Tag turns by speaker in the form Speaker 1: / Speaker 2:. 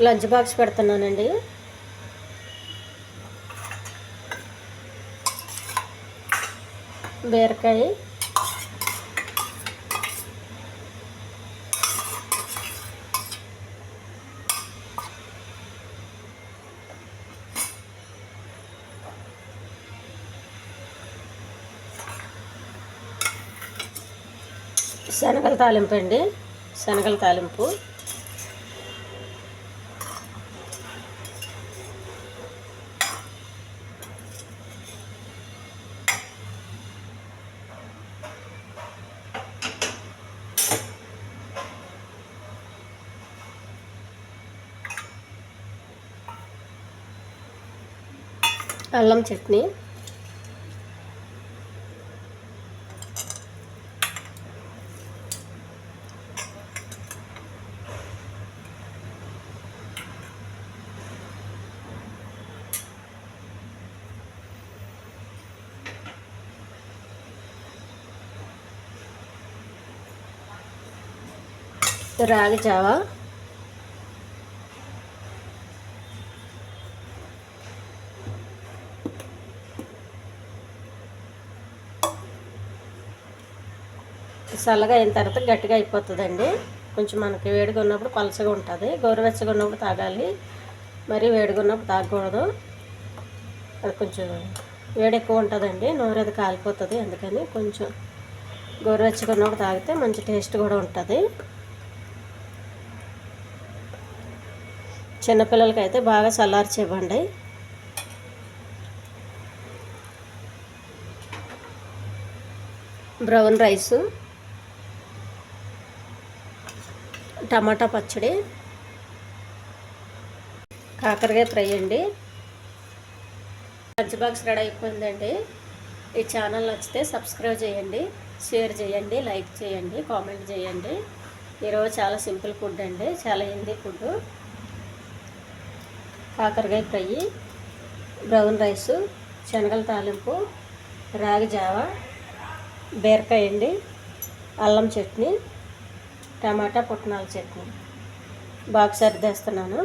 Speaker 1: Lunch box పెడుతున్నానండి. బీరకాయ, శనగల తాలింపు అండి. శనగల తాలింపు, అల్లం చట్నీ, రాగి జావా, చల్లగా అయిన తర్వాత గట్టిగా అయిపోతుందండి. కొంచెం మనకి వేడిగా ఉన్నప్పుడు పలచగా ఉంటుంది, గోరువెచ్చగా ఉన్నప్పుడు తాగాలి. మరి వేడిగా ఉన్నప్పుడు తాగకూడదు, అది కొంచెం వేడి ఎక్కువ ఉంటుందండి, నోరు కాలిపోతుంది. అందుకని కొంచెం గోరువెచ్చగా ఉన్నప్పుడు తాగితే మంచి టేస్ట్ కూడా ఉంటుంది. చిన్నపిల్లలకైతే బాగా చల్లార్చి ఇవ్వండి. బ్రౌన్ రైసు, టమాటా పచ్చడి, కాకరకాయ ఫ్రై అండి. లంచ్ బాక్స్ రెడీ అయిపోయిందండి. ఈ ఛానల్ నచ్చితే సబ్స్క్రైబ్ చేయండి, షేర్ చేయండి, లైక్ చేయండి, కామెంట్ చేయండి. ఈరోజు చాలా సింపుల్ ఫుడ్ అండి, చాలా హెల్దీ ఫుడ్. కాకరకాయ ఫ్రై, బ్రౌన్ రైసు, శనగల తాలింపు, రాగి జావా, బీరకాయ అండి, అల్లం చట్నీ, టమాటా పుట్నాల చట్నీ. బాక్స్ సర్దేస్తున్నాను.